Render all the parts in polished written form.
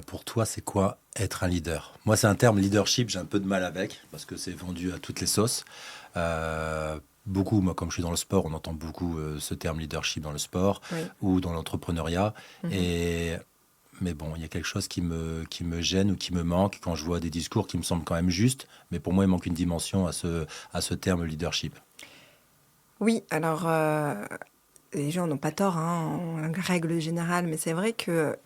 Pour toi, c'est quoi être un leader? Moi, c'est un terme leadership, j'ai un peu de mal avec, parce que c'est vendu à toutes les sauces. Beaucoup, moi, comme je suis dans le sport, on entend beaucoup ce terme leadership dans le sport Oui. ou dans l'entrepreneuriat. Mhm. Et, mais bon, il y a quelque chose qui me gêne ou qui me manque quand je vois des discours qui me semblent quand même justes. Mais pour moi, il manque une dimension à ce terme leadership. Oui, alors les gens n'ont pas tort hein, en règle générale, mais c'est vrai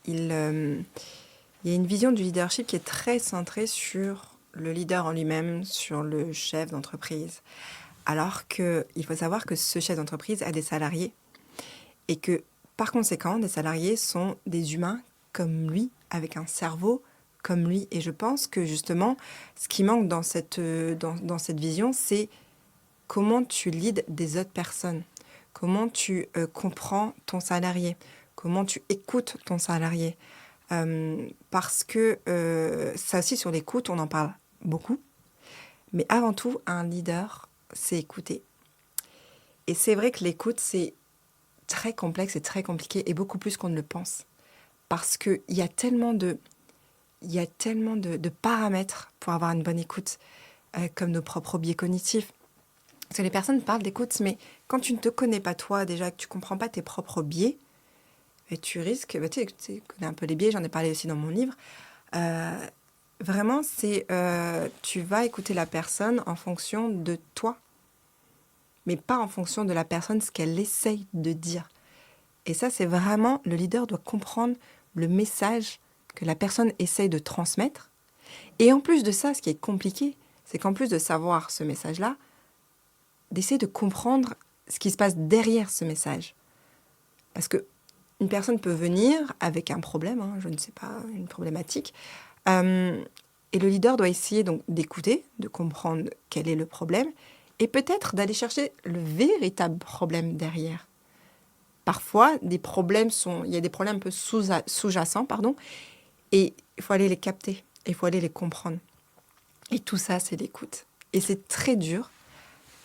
il y a une vision du leadership qui est très centrée sur le leader en lui-même, sur le chef d'entreprise. Alors qu'il faut savoir que ce chef d'entreprise a des salariés et que par conséquent, des salariés sont des humains comme lui, avec un cerveau comme lui. Et je pense que justement, ce qui manque dans cette vision, c'est comment tu leads des autres personnes, comment tu comprends ton salarié, comment tu écoutes ton salarié. Parce que ça aussi, sur l'écoute, on en parle beaucoup. Mais avant tout, un leader, c'est écouter. Et c'est vrai que l'écoute, c'est très complexe et très compliqué, et beaucoup plus qu'on ne le pense. Parce qu'il y a tellement de paramètres pour avoir une bonne écoute, comme nos propres biais cognitifs. Parce que les personnes parlent d'écoute, mais quand tu ne te connais pas toi, déjà, que tu ne comprends pas tes propres biais, et tu risques, tu connais un peu les biais, j'en ai parlé aussi dans mon livre, euh, vraiment, tu vas écouter la personne en fonction de toi, mais pas en fonction de la personne, ce qu'elle essaye de dire. Et ça, c'est vraiment, le leader doit comprendre le message que la personne essaye de transmettre. Et en plus de ça, ce qui est compliqué, c'est qu'en plus de savoir ce message-là, d'essayer de comprendre ce qui se passe derrière ce message. Parce que une personne peut venir avec un problème, hein, je ne sais pas, une problématique, euh, et le leader doit essayer donc d'écouter, de comprendre quel est le problème, et peut-être d'aller chercher le véritable problème derrière. Parfois, il y a des problèmes un peu sous-jacents, pardon, et il faut aller les capter, il faut aller les comprendre. Et tout ça, c'est l'écoute. Et c'est très dur.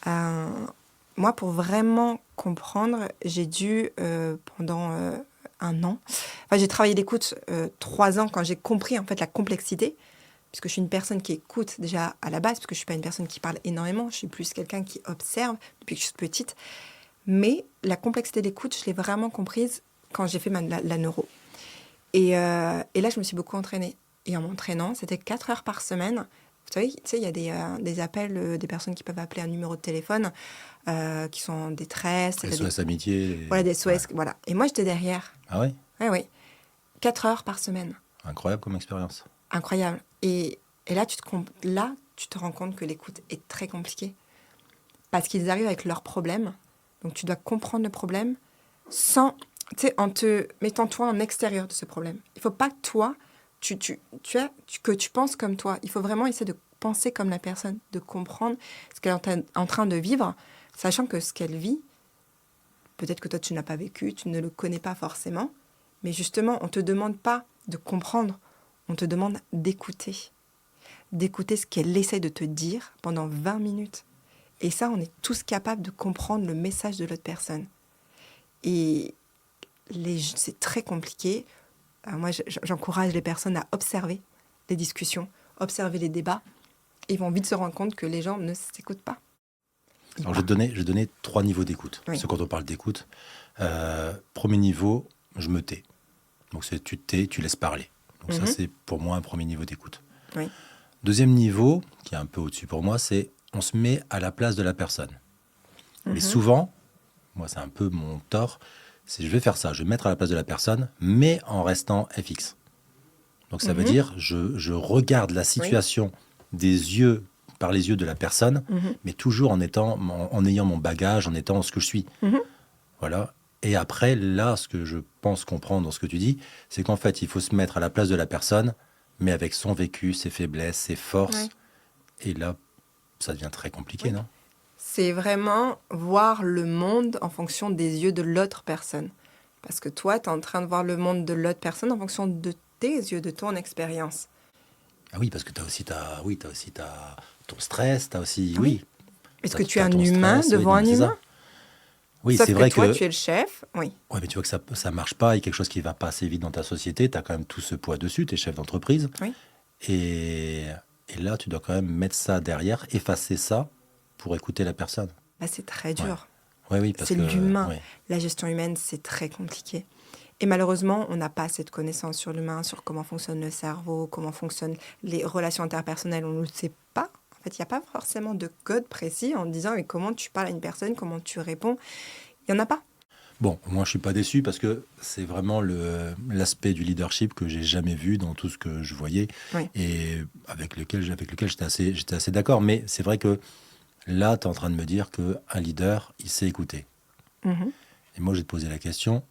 Euh, Moi, pour vraiment comprendre, j'ai dû, pendant un an, enfin, j'ai travaillé l'écoute 3 ans quand j'ai compris en fait la complexité, puisque je suis une personne qui écoute déjà à la base, parce que je ne suis pas une personne qui parle énormément, je suis plus quelqu'un qui observe depuis que je suis petite. Mais la complexité de l'écoute, je l'ai vraiment comprise quand j'ai fait la neuro. Et là, je me suis beaucoup entraînée. Et en m'entraînant, c'était 4 heures par semaine. Vous savez, tu sais, il y a des appels, des personnes qui peuvent appeler un numéro de téléphone, qui sont en détresse. SOS Amitié. Voilà, des Ouais. SOS. Voilà. Et moi, j'étais derrière. Ah ouais? Oui, oui. 4 heures par semaine. Incroyable comme expérience. Incroyable. Et là, tu te rends compte que l'écoute est très compliquée. Parce qu'ils arrivent avec leurs problèmes. Donc, tu dois comprendre le problème sans, tu sais, en te mettant toi en extérieur de ce problème. Il ne faut pas que toi, que tu penses comme toi. Il faut vraiment essayer de penser comme la personne, de comprendre ce qu'elle est en train de vivre, sachant que ce qu'elle vit, peut-être que toi, tu n'as pas vécu, tu ne le connais pas forcément, mais justement, on ne te demande pas de comprendre, on te demande d'écouter. D'écouter ce qu'elle essaie de te dire pendant 20 minutes. Et ça, on est tous capables de comprendre le message de l'autre personne. Et c'est très compliqué. Moi, j'encourage les personnes à observer les discussions, observer les débats. Ils vont vite se rendre compte que les gens ne s'écoutent pas. Ils Alors, parlent. je vais donner 3 niveaux d'écoute. Parce Oui. que quand on parle d'écoute, premier niveau, je me tais. Donc, c'est tu te tais, tu laisses parler. Donc, ça, Mhm. c'est pour moi un premier niveau d'écoute. Oui. Deuxième niveau, qui est un peu au-dessus pour moi, c'est on se met à la place de la personne. Mais Mhm. souvent, moi, c'est un peu mon tort, c'est je vais faire ça, je vais me mettre à la place de la personne, mais en restant FX. Donc, ça veut Mhm. dire, je regarde la Oui. situation par les yeux de la personne, Mhm. mais toujours en ayant mon bagage, en étant ce que je suis. Mhm. Voilà. Et après, là, ce que je pense comprendre dans ce que tu dis, c'est qu'en fait, il faut se mettre à la place de la personne, mais avec son vécu, ses faiblesses, ses forces. Oui. Et là, ça devient très compliqué, Oui. non? C'est vraiment voir le monde en fonction des yeux de l'autre personne. Parce que toi, tu es en train de voir le monde de l'autre personne en fonction de tes yeux, de ton expérience. Ah oui, parce que oui, t'as aussi ton stress, t'as aussi, Oui. oui, Est-ce que tu es t'as un ton humain stress, oui, devant non, mais un c'est humain? ça. Oui, Sauf c'est que vrai toi, que tu es le chef. Oui. ouais, mais tu vois que ça marche pas et quelque chose qui va pas assez vite dans ta société, tu as quand même tout ce poids dessus, tu es chef d'entreprise. Oui. Et, et là, tu dois quand même mettre ça derrière, effacer ça pour écouter la personne. Bah, c'est très Ouais. dur. Ouais, oui, parce C'est que l'humain. ouais. La gestion humaine, c'est très compliqué. Et malheureusement, on n'a pas assez de connaissances sur l'humain, sur comment fonctionne le cerveau, comment fonctionnent les relations interpersonnelles. On ne le sait pas. En fait, il n'y a pas forcément de code précis en disant mais comment tu parles à une personne, comment tu réponds. Il n'y en a pas. Bon, moi je suis pas déçu parce que c'est vraiment l'aspect du leadership que j'ai jamais vu dans tout ce que je voyais Oui. et avec lequel j'étais assez d'accord. Mais c'est vrai que là, tu es en train de me dire qu'un leader, il sait écouter. Mhm. Et moi, je vais te poser la question,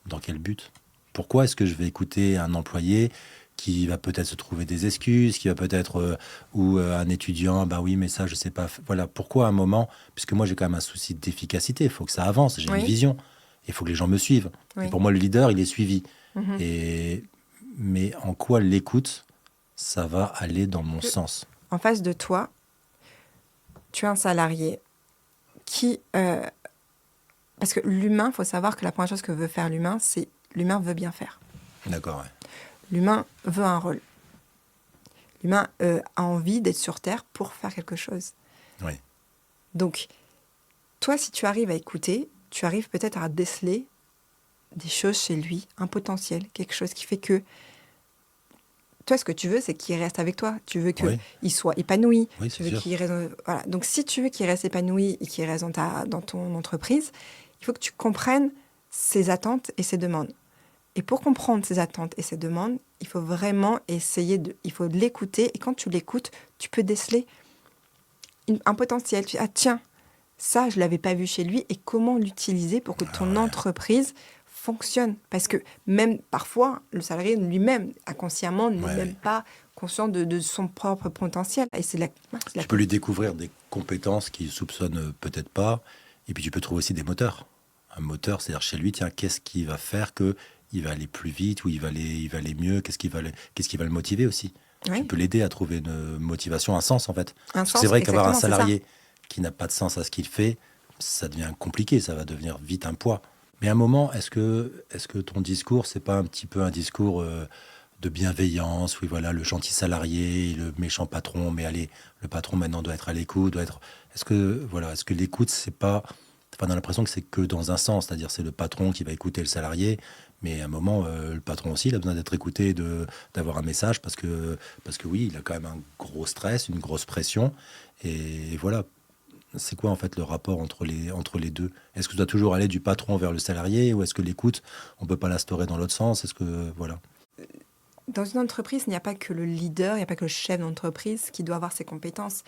dans quel but? Pourquoi est-ce que je vais écouter un employé qui va peut-être se trouver des excuses, qui va peut-être, ou un étudiant, bah oui, mais ça, je sais pas. Voilà, pourquoi à un moment, puisque moi j'ai quand même un souci d'efficacité, il faut que ça avance, j'ai une Oui. vision, il faut que les gens me suivent. Et Oui. pour moi, le leader, il est suivi. Mhm. Et, mais en quoi l'écoute, ça va aller dans mon sens? En face de toi, tu as un salarié qui... parce que l'humain, il faut savoir que la première chose que veut faire l'humain, c'est l'humain veut bien faire. D'accord, ouais. L'humain veut un rôle. L'humain a envie d'être sur Terre pour faire quelque chose. Oui, Donc, toi, si tu arrives à écouter, tu arrives peut-être à déceler des choses chez lui, un potentiel, quelque chose qui fait que toi, ce que tu veux, c'est qu'il reste avec toi. Tu veux oui, qu'il soit épanoui. oui, Tu c'est veux sûr. qu'il reste... Voilà. Donc, si tu veux qu'il reste épanoui et qu'il reste dans ton entreprise, il faut que tu comprennes ses attentes et ses demandes. Et pour comprendre ses attentes et ses demandes, il faut vraiment il faut l'écouter. Et quand tu l'écoutes, tu peux déceler un potentiel. Tu dis, ah tiens, ça, je ne l'avais pas vu chez lui. Et comment l'utiliser pour que Ah ton ouais, entreprise fonctionne? Parce que même parfois, le salarié lui-même, inconsciemment, n'est ouais, même ouais. pas conscient de son propre potentiel. Et c'est la Tu peux lui découvrir des compétences qu'il soupçonne peut-être pas. Et puis tu peux trouver aussi des moteurs. Un moteur, c'est-à-dire chez lui, tiens, qu'est-ce qui va faire que il va aller plus vite ou il va aller mieux, qu'est-ce qui va le motiver aussi. Tu oui, peux l'aider à trouver une motivation, un sens en fait. un Parce que c'est sens, vrai qu'avoir un exactement, c'est ça. salarié qui n'a pas de sens à ce qu'il fait, ça devient compliqué, ça va devenir vite un poids. Mais à un moment, est-ce que ton discours, c'est pas un petit peu un discours de bienveillance, oui voilà, le gentil salarié, le méchant patron, mais allez, le patron maintenant doit être à l'écoute, doit être. Est-ce que voilà, est-ce que l'écoute, c'est pas. Enfin, on a l'impression que c'est que dans un sens, c'est-à-dire c'est le patron qui va écouter le salarié, mais à un moment, le patron aussi, il a besoin d'être écouté, d'avoir un message, parce que oui, il a quand même un gros stress, une grosse pression, et voilà. C'est quoi en fait le rapport entre les deux? Est-ce que ça doit toujours aller du patron vers le salarié, ou est-ce que l'écoute, on peut pas l'instaurer dans l'autre sens? Est-ce que voilà. Dans une entreprise, il n'y a pas que le leader, il n'y a pas que le chef d'entreprise qui doit avoir ses compétences.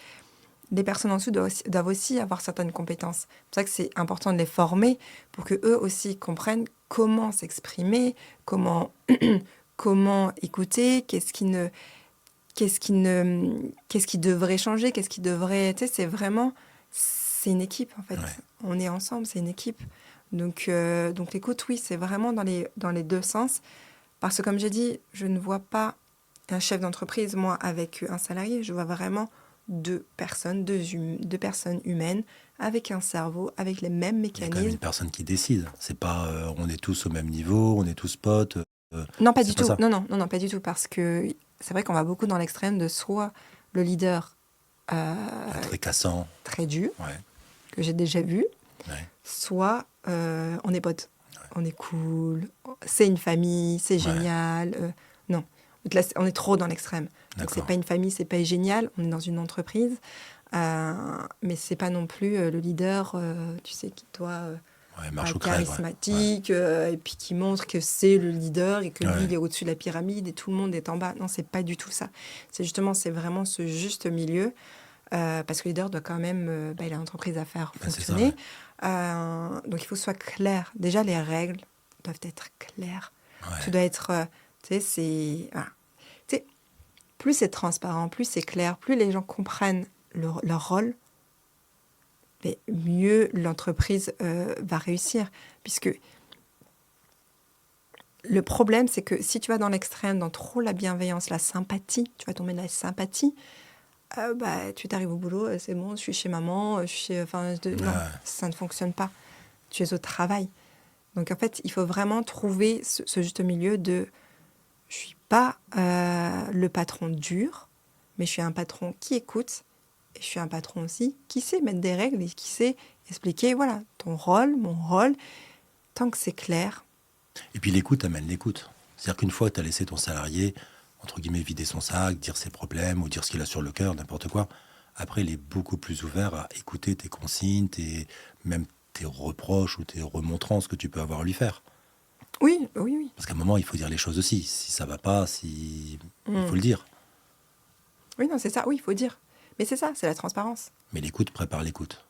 Les personnes en dessous doivent aussi avoir certaines compétences. C'est pour ça que c'est important de les former pour que eux aussi comprennent comment s'exprimer, comment écouter, qu'est-ce qui devrait changer, qu'est-ce qui devrait, tu sais, c'est une équipe en fait. Ouais. On est ensemble, c'est une équipe. Donc l'écoute, oui, c'est vraiment dans les deux sens. Parce que comme j'ai dit, je ne vois pas un chef d'entreprise, moi, avec un salarié. Je vois vraiment deux personnes humaines, avec un cerveau, avec les mêmes Il y a quand même une mécanismes. personne qui décide. C'est pas on est tous au même niveau, on est tous potes. Non, pas du C'est pas tout. ça. Non, non, non, non, pas du tout. Parce que c'est vrai qu'on va beaucoup dans l'extrême de soit le leader Très cassant. très dur, Ouais. que j'ai déjà vu, Ouais. soit on est potes, on est cool, c'est une famille, c'est Ouais. génial. Non, donc là, on est trop dans l'extrême. Donc c'est D'accord. pas une famille, c'est pas génial. On est dans une entreprise, mais c'est pas non plus le leader, tu sais, qui doit Ouais, marche ou crève. Ouais. Ouais. charismatique et puis qui montre que c'est le leader et que lui Ouais. il est au-dessus de la pyramide et tout le monde est en bas. Non, c'est pas du tout ça. C'est vraiment ce juste milieu. Parce que le leader doit quand même, il a l'entreprise à faire Ben, c'est ça. fonctionner. Ouais. Donc il faut que ce soit clair. Déjà, les règles doivent être claires. Tout Ouais. doit être, tu sais, c'est... Voilà. Tu sais, plus c'est transparent, plus c'est clair, plus les gens comprennent leur rôle, mais mieux l'entreprise va réussir. Puisque le problème, c'est que si tu vas dans l'extrême, dans trop la bienveillance, la sympathie, tu vas tomber dans la sympathie, tu t'arrives au boulot, c'est bon, je suis chez maman, je suis chez, enfin, non, Ouais. ça ne fonctionne pas. tu es au travail. Donc en fait, il faut vraiment trouver ce juste milieu de je suis pas le patron dur, mais je suis un patron qui écoute et je suis un patron aussi qui sait mettre des règles et qui sait expliquer, voilà, ton rôle, mon rôle, tant que c'est clair. Et puis l'écoute amène l'écoute. C'est-à-dire qu'une fois que tu as laissé ton salarié, entre guillemets, vider son sac, dire ses problèmes ou dire ce qu'il a sur le cœur, n'importe quoi, après, il est beaucoup plus ouvert à écouter tes consignes, même tes reproches ou tes remontrances que tu peux avoir à lui faire. Oui, oui, oui. Parce qu'à un moment, il faut dire les choses aussi. Si ça va pas, il faut Mm. le dire. Oui, non, c'est ça, oui, il faut dire. Mais c'est ça, c'est la transparence. Mais l'écoute prépare l'écoute.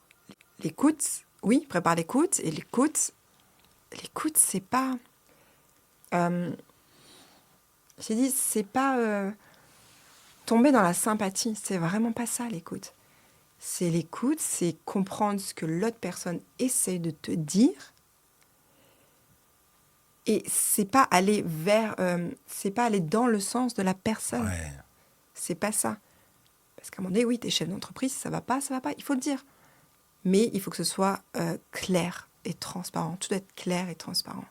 L'écoute, oui, prépare l'écoute. Et l'écoute, c'est pas... j'ai dit, c'est pas tomber dans la sympathie. C'est vraiment pas ça, l'écoute. C'est l'écoute, c'est comprendre ce que l'autre personne essaie de te dire. Et c'est pas aller c'est pas aller dans le sens de la personne. Ouais. C'est pas ça. Parce qu'à un moment donné, oui, t'es chef d'entreprise, ça va pas, il faut le dire. Mais il faut que ce soit clair et transparent. Tout doit être clair et transparent.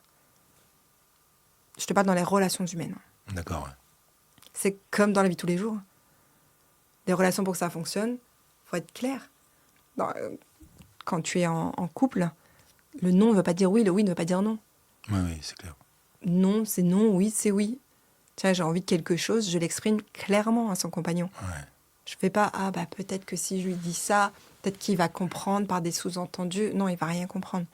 Je te parle dans les relations humaines. D'accord. Ouais. C'est comme dans la vie de tous les jours. Les relations, pour que ça fonctionne, faut être clair. Quand tu es en couple, le non ne veut pas dire oui, le oui ne veut pas dire non. Oui, oui, c'est clair. Non, c'est non, oui, c'est oui. Tiens, j'ai envie de quelque chose, je l'exprime clairement à son compagnon. Ouais. Je fais pas, ah bah peut-être que si je lui dis ça, peut-être qu'il va comprendre par des sous-entendus. Non, il va rien comprendre.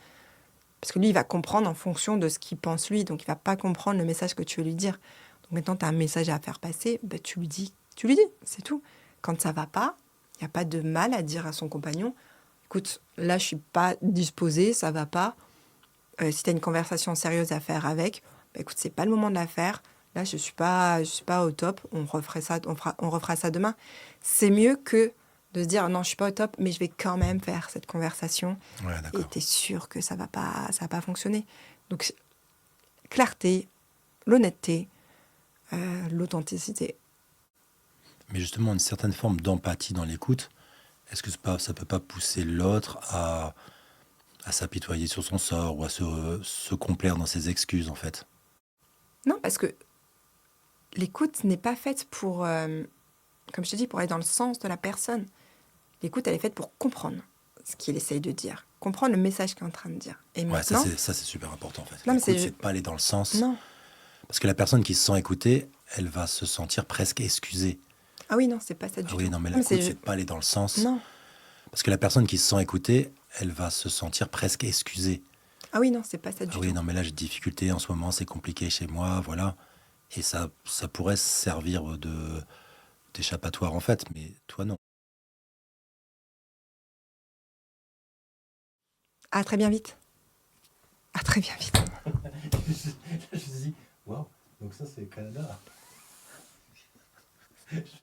Parce que lui, il va comprendre en fonction de ce qu'il pense lui, donc il va pas comprendre le message que tu veux lui dire. Donc maintenant, tu as un message à faire passer, bah, tu lui dis, c'est tout. Quand ça va pas, il n'y a pas de mal à dire à son compagnon, écoute, là, je suis pas disposée, ça va pas. Si tu as une conversation sérieuse à faire avec, bah, écoute, c'est pas le moment de la faire. Là, je suis pas au top. On refera ça demain. C'est mieux que de se dire non, je suis pas au top, mais je vais quand même faire cette conversation. Ouais, Et d'accord. tu es sûr que ça va pas fonctionner. Donc, clarté, l'honnêteté, l'authenticité. Mais justement, une certaine forme d'empathie dans l'écoute, est-ce que ça peut pas pousser l'autre à s'apitoyer sur son sort ou à se complaire dans ses excuses, en fait? Non, parce que l'écoute n'est pas faite pour, comme je te dis, pour aller dans le sens de la personne. L'écoute, elle est faite pour comprendre ce qu'il essaye de dire, comprendre le message qu'il est en train de dire. Et Ouais, maintenant, ça c'est super important, en fait. non, mais L'écoute, c'est de pas aller dans le sens. non. Parce que la personne qui se sent écoutée, elle va se sentir presque excusée. Ah oui, non, c'est pas ça du Ah oui, tout. non, mais Non, l'écoute, c'est de pas aller dans le sens. non. Parce que la personne qui se sent écoutée, elle va se sentir presque excusée. Ah oui, non, c'est pas ça du Ah oui, tout. non, mais là, j'ai des difficultés en ce moment, c'est compliqué chez moi, voilà. Et ça pourrait servir d'échappatoire, en fait, mais toi, non. À très bien vite. À très bien vite. Je me suis dit, waouh, donc ça, c'est Canada.